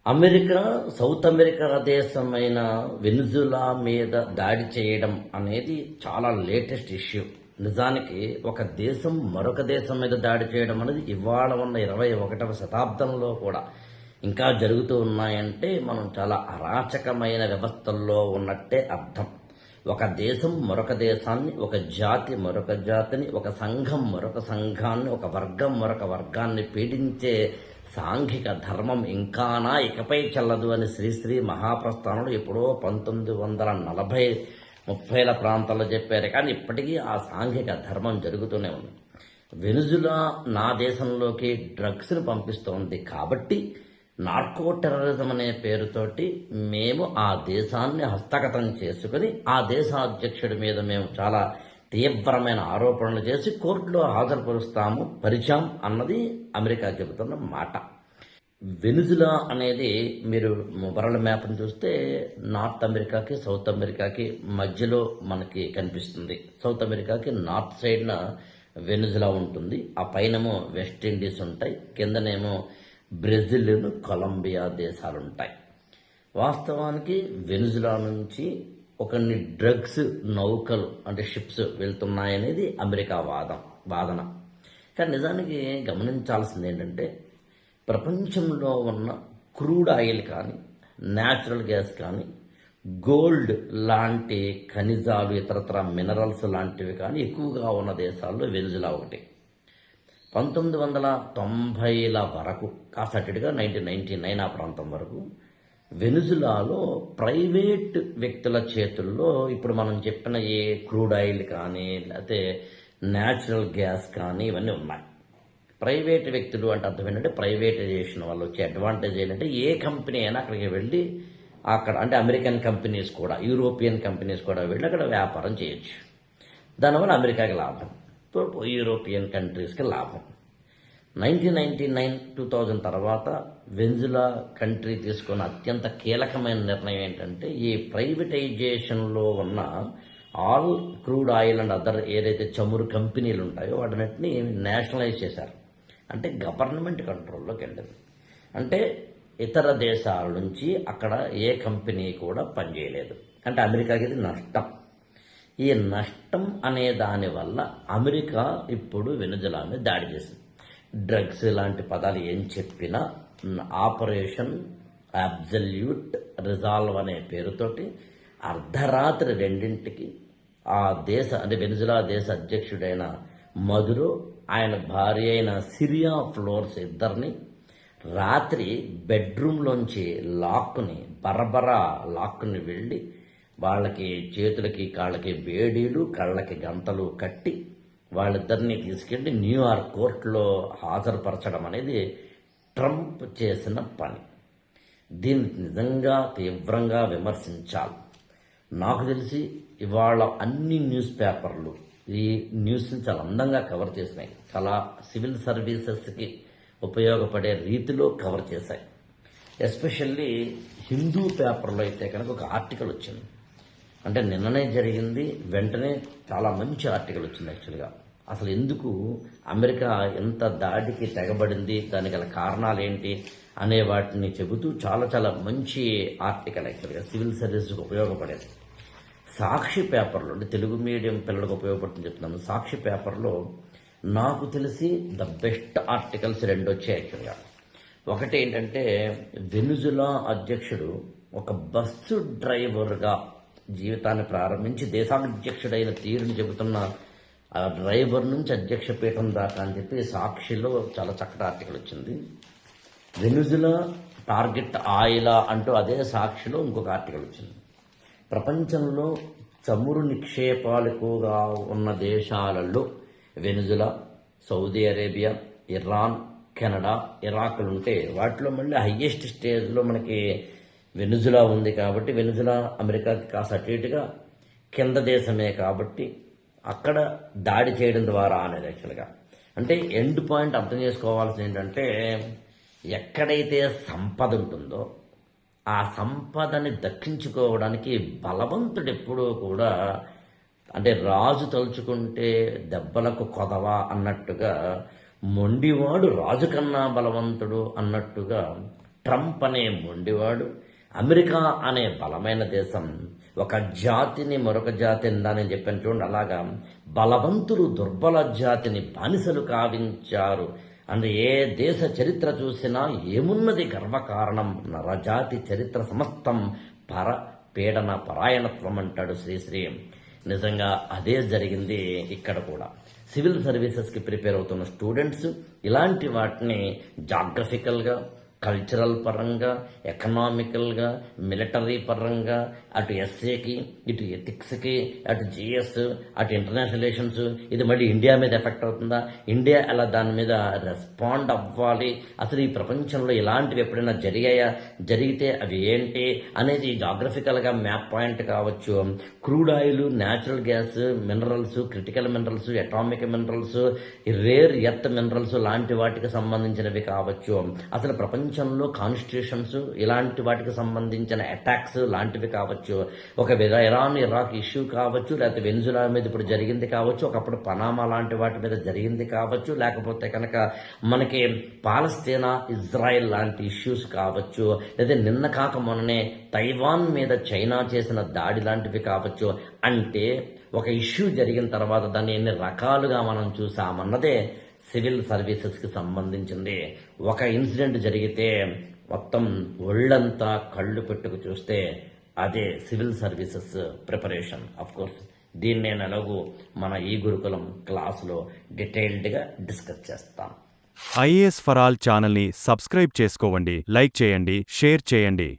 America south America దేశమైన వెనుజులా మీద దాడి చేయడం అనేది చాలా లేటెస్ట్ ఇష్యూ. నిజానికి ఒక దేశం మరొక దేశం మీద దాడి చేయడం అనేది ఇవాళ ఉన్న 21వ శతాబ్దంలో కూడా ఇంకా జరుగుతూ ఉన్నాయంటే మనం చాలా అరాచకమైన వ్యవస్థల్లో ఉన్నట్టే అర్థం. ఒక దేశం మరొక దేశాన్ని, ఒక జాతి మరొక జాతిని, ఒక సంఘం మరొక సంఘాన్ని, ఒక వర్గం మరొక వర్గాన్ని పీడించే సాంఘిక ధర్మం ఇంకానా ఇకపై చెల్లదు అని శ్రీశ్రీ మహాప్రస్థానంలో ఎప్పుడో 1940-30ల ప్రాంతాల్లో చెప్పారు. కానీ ఇప్పటికీ ఆ సాంఘిక ధర్మం జరుగుతూనే ఉంది. వెనుజులా నా దేశంలోకి డ్రగ్స్ను పంపిస్తోంది కాబట్టి నార్కో టెర్రరిజం అనే పేరుతోటి మేము ఆ దేశాన్ని హస్తగతం చేసుకుని ఆ దేశ అధ్యక్షుడి మీద మేము చాలా తీవ్రమైన ఆరోపణలు చేసి కోర్టులో పరిచాం అన్నది అమెరికా చెబుతున్న మాట. వెనుజులా అనేది మీరు వరల్డ్ మ్యాప్ని చూస్తే నార్త్ అమెరికాకి సౌత్ అమెరికాకి మధ్యలో మనకి కనిపిస్తుంది. సౌత్ అమెరికాకి నార్త్ సైడ్న వెనుజులా ఉంటుంది, ఆ పైనేమో వెస్ట్ ఇండీస్ ఉంటాయి, కిందనేమో బ్రెజిల్, కొలంబియా దేశాలు ఉంటాయి. వాస్తవానికి వెనుజులా నుంచి కొన్ని డ్రగ్స్ నౌకలు అంటే షిప్స్ వెళ్తున్నాయనేది అమెరికా వాదన. కానీ నిజానికి గమనించాల్సింది ఏంటంటే ప్రపంచంలో ఉన్న క్రూడ్ ఆయిల్ కానీ, న్యాచురల్ గ్యాస్ కానీ, గోల్డ్ లాంటి ఖనిజాలు, ఇతరత్ర మినరల్స్ లాంటివి కానీ ఎక్కువగా ఉన్న దేశాల్లో వెనుజులా ఒకటి. 1990ల వరకు కాస్త అటుగా 1999 ఆ ప్రాంతం వరకు వెనుజులాలో ప్రైవేట్ వ్యక్తుల చేతుల్లో ఇప్పుడు మనం చెప్పిన ఏ క్రూడ్ ఆయిల్ కానీ లేకపోతే న్యాచురల్ గ్యాస్ కానీ ఇవన్నీ ఉన్నాయి. ప్రైవేట్ వ్యక్తులు అంటే అర్థం ఏంటంటే ప్రైవేటైజేషన్ వల్ల వచ్చే అడ్వాంటేజ్ ఏంటంటే ఏ కంపెనీ అయినా అక్కడికి వెళ్ళి అక్కడ అంటే అమెరికన్ కంపెనీస్ కూడా, యూరోపియన్ కంపెనీస్ కూడా వెళ్ళి అక్కడ వ్యాపారం చేయొచ్చు. దానివల్ల అమెరికాకి లాభం, యూరోపియన్ కంట్రీస్కి లాభం. 1999-2000 తర్వాత వెనుజులా కంట్రీ తీసుకున్న అత్యంత కీలకమైన నిర్ణయం ఏంటంటే ఈ ప్రైవేటైజేషన్లో ఉన్న all crude oil and other ఏదైతే చమురు కంపెనీలు ఉంటాయో వాటిని నేషనలైజ్ చేశారు. అంటే గవర్నమెంట్ కంట్రోల్లోకి వెళ్ళింది. అంటే ఇతర దేశాల నుంచి అక్కడ ఏ కంపెనీ కూడా పనిచేయలేదు. అంటే అమెరికాకి ఇది నష్టం. ఈ నష్టం అనే దానివల్ల అమెరికా ఇప్పుడు వెనుజులా మీద దాడి చేసింది. డ్రగ్స్ లాంటి పదాలు ఏం చెప్పినా ఆపరేషన్ అబ్జల్యూట్ రిజాల్వ్ అనే పేరుతోటి అర్ధరాత్రి 2ంటికి ఆ దేశ అంటే వెనుజులా దేశ అధ్యక్షుడైన మదురో, ఆయన భార్య అయిన సిరియా ఫ్లోర్స్ ఇద్దరిని రాత్రి బెడ్రూమ్లోంచి బరబరా లాక్కుని వెళ్ళి వాళ్ళకి చేతులకి కాళ్ళకి బేడీలు, కళ్ళకి గంతలు కట్టి వాళ్ళిద్దరిని తీసుకెళ్లి న్యూయార్క్ కోర్టులో హాజరుపరచడం అనేది ట్రంప్ చేసిన పని. దీన్ని నిజంగా తీవ్రంగా విమర్శించాలి. నాకు తెలిసి ఇవాళ అన్ని న్యూస్ పేపర్లు ఈ న్యూస్ని చాలా అందంగా కవర్ చేసినాయి. చాలా సివిల్ సర్వీసెస్కి ఉపయోగపడే రీతిలో కవర్ చేశాయి. ఎస్పెషల్లీ హిందూ పేపర్లో అయితే కనుక ఒక ఆర్టికల్ వచ్చింది. అంటే నిన్ననే జరిగింది, వెంటనే చాలా మంచి ఆర్టికల్ వచ్చింది. యాక్చువల్గా అసలు ఎందుకు అమెరికా ఎంత దాడికి తెగబడింది, దానికి గల కారణాలు ఏంటి అనే వాటిని చెబుతూ చాలా చాలా మంచి ఆర్టికల్ యాక్చువల్గా సివిల్ సర్వీస్కి ఉపయోగపడేది. సాక్షి పేపర్లో అంటే తెలుగు మీడియం పిల్లలకు ఉపయోగపడుతుంది చెప్తున్నాను. సాక్షి పేపర్లో నాకు తెలిసి ద బెస్ట్ ఆర్టికల్స్ 2 వచ్చాయి యాక్చువల్గా. ఒకటి ఏంటంటే వెనుజులా అధ్యక్షుడు ఒక బస్సు డ్రైవర్గా జీవితాన్ని ప్రారంభించి దేశాధ్యక్షుడైన తీరుని చెబుతున్న ఆ డ్రైవర్ నుంచి అధ్యక్ష పీఠం దాకా అని చెప్పి సాక్షిలో చాలా చక్కటి ఆర్టికల్ వచ్చింది. వెనుజులా టార్గెట్ ఆయిలా అంటూ అదే సాక్షిలో ఇంకొక ఆర్టికల్ వచ్చింది. ప్రపంచంలో చమురు నిక్షేపాలు ఎక్కువగా ఉన్న దేశాలలో Venezuela, Saudi Arabia, Iran, Canada, ఇరాక్లు ఉంటే వాటిలో మళ్ళీ హయ్యెస్ట్ స్టేజ్లో మనకి వెనుజులా ఉంది. కాబట్టి వెనుజులా అమెరికాకి కాస్త అటు ఇటుగా కింద దేశమే కాబట్టి అక్కడ దాడి చేయడం ద్వారా అనేది యాక్చువల్గా అంటే ఎండ్ పాయింట్ అర్థం చేసుకోవాల్సింది ఏంటంటే ఎక్కడైతే సంపద ఉంటుందో ఆ సంపదని దక్కించుకోవడానికి బలవంతుడు ఎప్పుడూ కూడా అంటే రాజు తలుచుకుంటే దెబ్బలకు కొదవా అన్నట్టుగా మొండివాడు రాజు కన్నా బలవంతుడు అన్నట్టుగా ట్రంప్ అనే మొండివాడు, అమెరికా అనే బలమైన దేశం ఒక జాతిని మరొక జాతిని నేను చెప్పాను చూడండి, అలాగా బలవంతులు దుర్బల జాతిని బానిసలు కావించారు. అందు ఏ దేశ చరిత్ర చూసినా ఏమున్నది గర్వకారణం, నరజాతి చరిత్ర సమస్తం పీడన పరాయణత్వం అంటాడు శ్రీశ్రీ. నిజంగా అదే జరిగింది ఇక్కడ కూడా. సివిల్ సర్వీసెస్కి ప్రిపేర్ అవుతున్న స్టూడెంట్స్ ఇలాంటి వాటిని జాగ్రఫికల్గా, కల్చరల్ పరంగా, ఎకనామికల్గా, మిలిటరీ పరంగా, అటు ఎస్ఏకి, ఇటు ఎథిక్స్కి, అటు జిఎస్, అటు ఇంటర్నేషనల్ రిలేషన్స్, ఇది మళ్ళీ ఇండియా మీద ఎఫెక్ట్ అవుతుందా, ఇండియా ఎలా దాని మీద రెస్పాండ్ అవ్వాలి, అసలు ఈ ప్రపంచంలో ఇలాంటివి ఎప్పుడైనా జరిగితే అవి ఏంటి అనేది జాగ్రఫికల్గా మ్యాప్ పాయింట్ కావచ్చు. Crude oil, natural gas, minerals, critical minerals, atomic minerals, rare earth minerals లాంటి వాటికి సంబంధించినవి కావచ్చు. అసలు ప్రపంచంలో కాన్స్టిట్యూషన్స్ ఇలాంటి వాటికి సంబంధించిన అటాక్స్ లాంటివి కావచ్చు. ఒక ఇరాన్ ఇరాక్ ఇష్యూ కావచ్చు, లేకపోతే వెనిజులా మీద ఇప్పుడు జరిగింది కావచ్చు, ఒకప్పుడు పనామా లాంటి వాటి మీద జరిగింది కావచ్చు, లేకపోతే కనుక మనకి పాలస్తీనా ఇజ్రాయెల్ లాంటి ఇష్యూస్ కావచ్చు, లేదా నిన్న కాక మొన్ననే తైవాన్ మీద చైనా చేసిన దాడి లాంటివి కావచ్చు. అంటే ఒక ఇష్యూ జరిగిన తర్వాత దాన్ని ఎన్ని రకాలుగా మనం చూసామన్నదే సివిల్ సర్వీసెస్కి సంబంధించింది. ఒక ఇన్సిడెంట్ జరిగితే మొత్తం ఒళ్ళంతా కళ్ళు పెట్టుకు చూస్తే అదే civil services preparation. Of course దీన్ని నేను ఎలాగూ మన ఈ గురుకులం క్లాసులో డీటెయిల్డ్గా డిస్కస్ చేస్తాను. ఐఏఎస్ ఫర్ ఆల్ ఛానల్ని సబ్స్క్రైబ్ చేసుకోండి, లైక్ చేయండి, షేర్ చేయండి.